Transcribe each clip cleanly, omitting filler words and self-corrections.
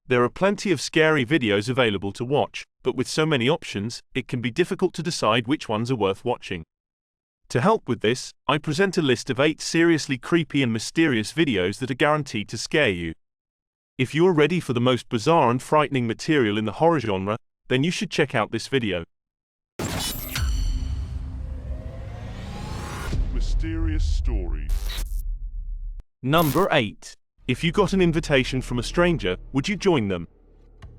There are plenty of scary videos available to watch, but with so many options, it can be difficult to decide which ones are worth watching. To help with this, I present a list of 8 seriously creepy and mysterious videos that are guaranteed to scare you. If you are ready for the most bizarre and frightening material in the horror genre, then you should check out this video. Mysterious stories. Number 8. If you got an invitation from a stranger, would you join them?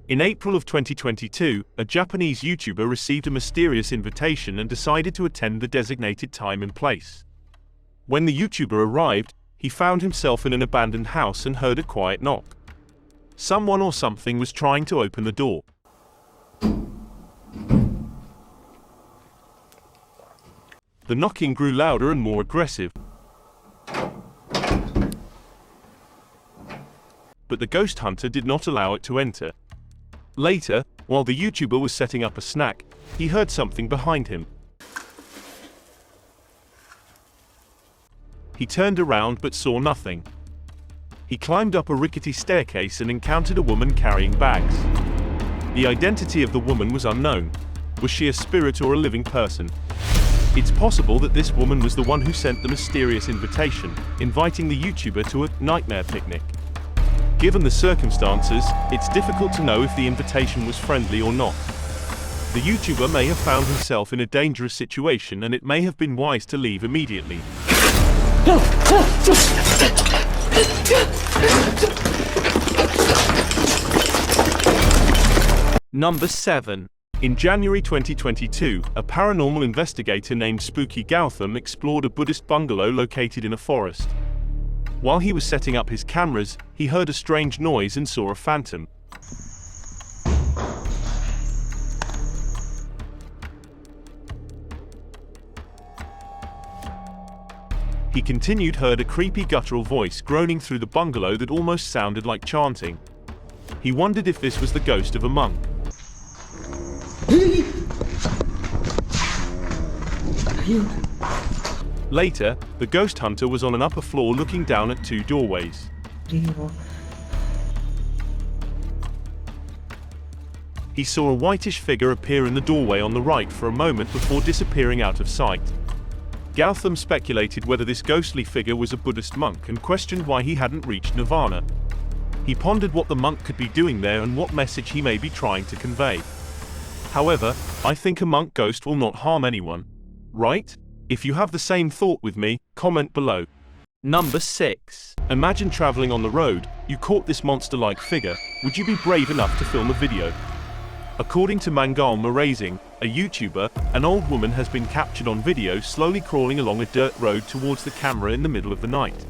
In April of 2022, a Japanese YouTuber received a mysterious invitation and decided to attend the designated time and place. When the YouTuber arrived, he found himself in an abandoned house and heard a quiet knock. Someone or something was trying to open the door. The knocking grew louder and more aggressive. But the ghost hunter did not allow it to enter. Later, while the YouTuber was setting up a snack, he heard something behind him. He turned around but saw nothing. He climbed up a rickety staircase and encountered a woman carrying bags. The identity of the woman was unknown. Was she a spirit or a living person? It's possible that this woman was the one who sent the mysterious invitation, inviting the YouTuber to a nightmare picnic. Given the circumstances, it's difficult to know if the invitation was friendly or not. The YouTuber may have found himself in a dangerous situation and it may have been wise to leave immediately. Number 7. In January 2022, a paranormal investigator named Spooky Gautham explored a Buddhist bungalow located in a forest. While he was setting up his cameras, he heard a strange noise and saw a phantom. He continued heard a creepy guttural voice groaning through the bungalow that almost sounded like chanting. He wondered if this was the ghost of a monk. Later, the ghost hunter was on an upper floor looking down at 2 doorways. He saw a whitish figure appear in the doorway on the right for a moment before disappearing out of sight. Gautham speculated whether this ghostly figure was a Buddhist monk and questioned why he hadn't reached nirvana. He pondered what the monk could be doing there and what message he may be trying to convey. However, I think a monk ghost will not harm anyone. Right? If you have the same thought with me, comment below. Number 6. Imagine traveling on the road, you caught this monster-like figure, would you be brave enough to film a video? According to Mangal Marazing, a YouTuber, an old woman has been captured on video slowly crawling along a dirt road towards the camera in the middle of the night.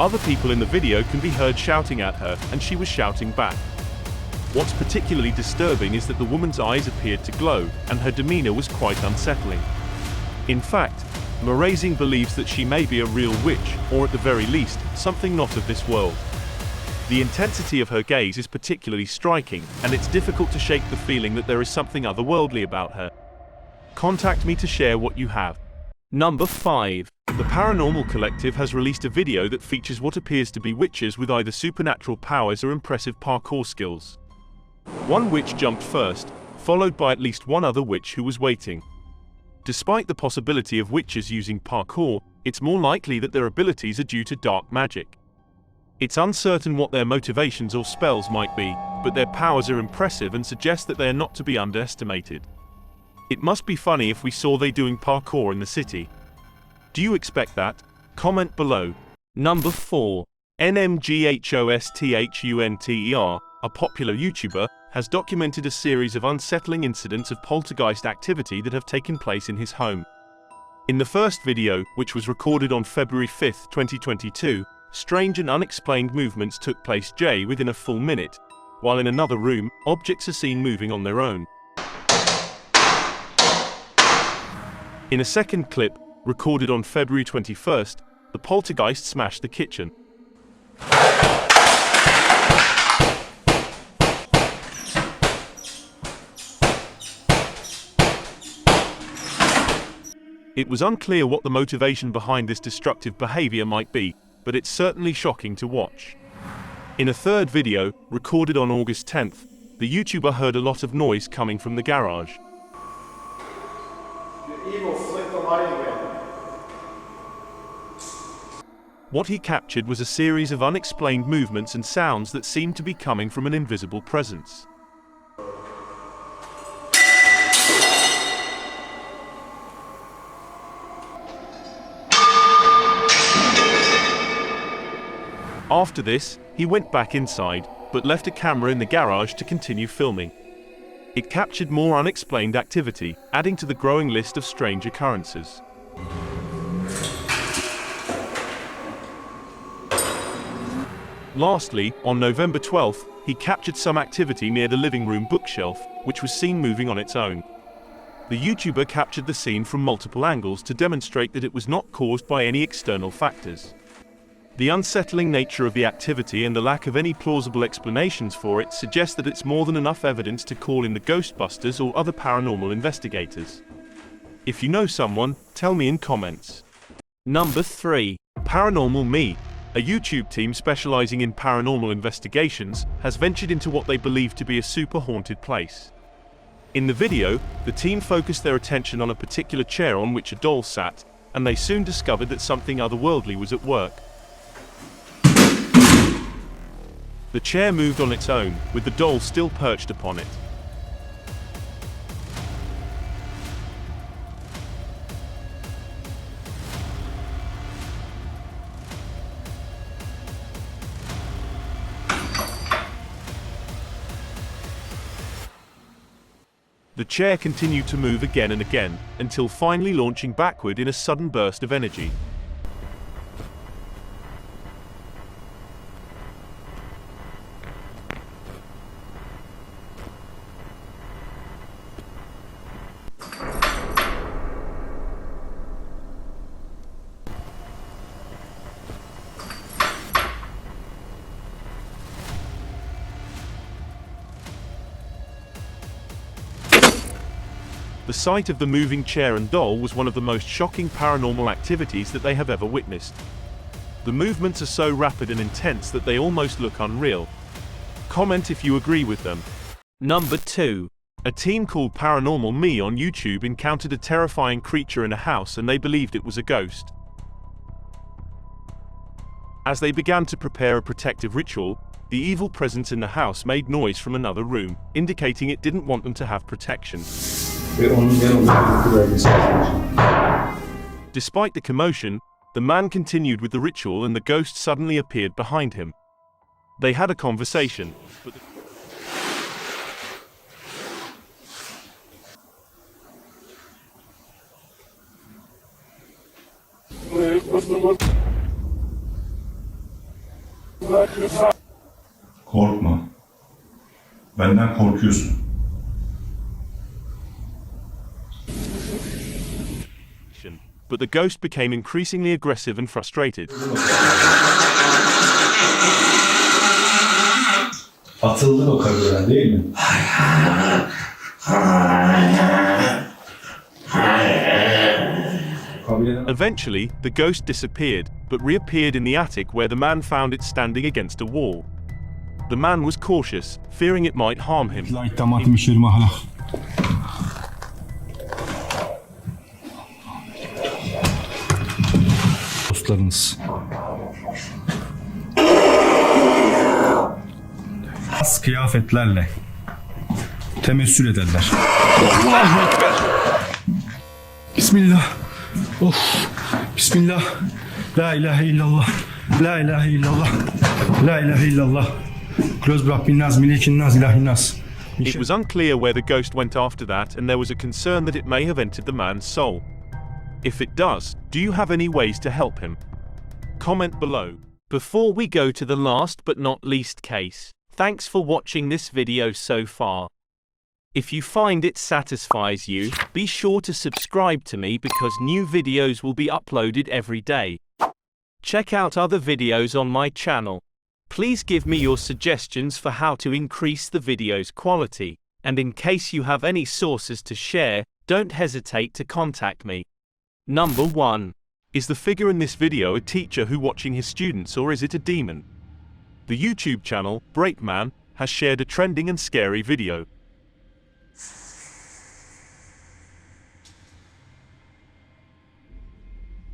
Other people in the video can be heard shouting at her, and she was shouting back. What's particularly disturbing is that the woman's eyes appeared to glow, and her demeanor was quite unsettling. In fact, Marazing believes that she may be a real witch, or at the very least, something not of this world. The intensity of her gaze is particularly striking, and it's difficult to shake the feeling that there is something otherworldly about her. Contact me to share what you have. Number 5. The Paranormal Collective has released a video that features what appears to be witches with either supernatural powers or impressive parkour skills. One witch jumped first, followed by at least one other witch who was waiting. Despite the possibility of witches using parkour, it's more likely that their abilities are due to dark magic. It's uncertain what their motivations or spells might be, but their powers are impressive and suggest that they are not to be underestimated. It must be funny if we saw they doing parkour in the city. Do you expect that? Comment below. Number 4. NMGHOSTHUNTER, a popular YouTuber, has documented a series of unsettling incidents of poltergeist activity that have taken place in his home. In the first video, which was recorded on February 5, 2022, strange and unexplained movements took place within a full minute, while in another room, objects are seen moving on their own. In a second clip, recorded on February 21st, the poltergeist smashed the kitchen. It was unclear what the motivation behind this destructive behavior might be, but it's certainly shocking to watch. In a third video, recorded on August 10th, the YouTuber heard a lot of noise coming from the garage. The evil flicked the lighting in. What he captured was a series of unexplained movements and sounds that seemed to be coming from an invisible presence. After this, he went back inside, but left a camera in the garage to continue filming. It captured more unexplained activity, adding to the growing list of strange occurrences. Lastly, on November 12th, he captured some activity near the living room bookshelf, which was seen moving on its own. The YouTuber captured the scene from multiple angles to demonstrate that it was not caused by any external factors. The unsettling nature of the activity and the lack of any plausible explanations for it suggest that it's more than enough evidence to call in the Ghostbusters or other paranormal investigators. If you know someone, tell me in comments. Number 3. Paranormal Me. A YouTube team specializing in paranormal investigations has ventured into what they believe to be a super haunted place. In the video, the team focused their attention on a particular chair on which a doll sat, and they soon discovered that something otherworldly was at work. The chair moved on its own, with the doll still perched upon it. The chair continued to move again and again, until finally launching backward in a sudden burst of energy. The sight of the moving chair and doll was one of the most shocking paranormal activities that they have ever witnessed. The movements are so rapid and intense that they almost look unreal. Comment if you agree with them. Number 2. A team called Paranormal Me on YouTube encountered a terrifying creature in a house and they believed it was a ghost. As they began to prepare a protective ritual, the evil presence in the house made noise from another room, indicating it didn't want them to have protection. Despite the commotion, the man continued with the ritual and the ghost suddenly appeared behind him. They had a conversation, but Korkma. Benden korkuyorsun. But the ghost became increasingly aggressive and frustrated. Atıldın o kabirden değil mi? Eventually, the ghost disappeared, but reappeared in the attic where the man found it standing against a wall. The man was cautious, fearing it might harm him. Dostlarınız. Az kıyafetlerle temessül ederler. Allahu Ekber. Bismillah. Of. Bismillah. La ilahe illallah. La ilahe illallah. La ilahe illallah. Close Rabbin Naz, Milikin Naz, İlahin Naz. It was unclear where the ghost went after that, and there was a concern that it may have entered the man's soul. If it does, do you have any ways to help him? Comment below. Before we go to the last but not least case, thanks for watching this video so far. If you find it satisfies you, be sure to subscribe to me because new videos will be uploaded every day. Check out other videos on my channel. Please give me your suggestions for how to increase the video's quality, and in case you have any sources to share, don't hesitate to contact me. Number 1. Is the figure in this video a teacher who watching his students, or is it a demon? The YouTube channel, Breakman, has shared a trending and scary video.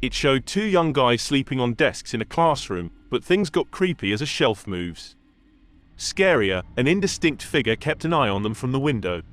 It showed two young guys sleeping on desks in a classroom, but things got creepy as a shelf moves. Scarier, an indistinct figure kept an eye on them from the window.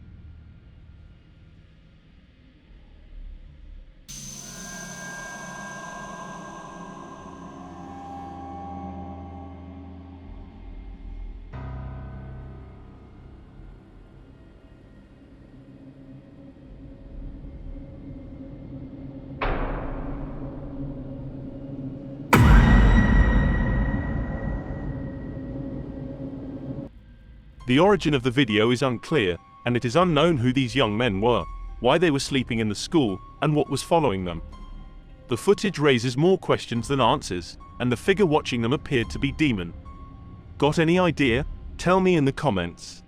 The origin of the video is unclear, and it is unknown who these young men were, why they were sleeping in the school, and what was following them. The footage raises more questions than answers, and the figure watching them appeared to be Demon. Got any idea? Tell me in the comments.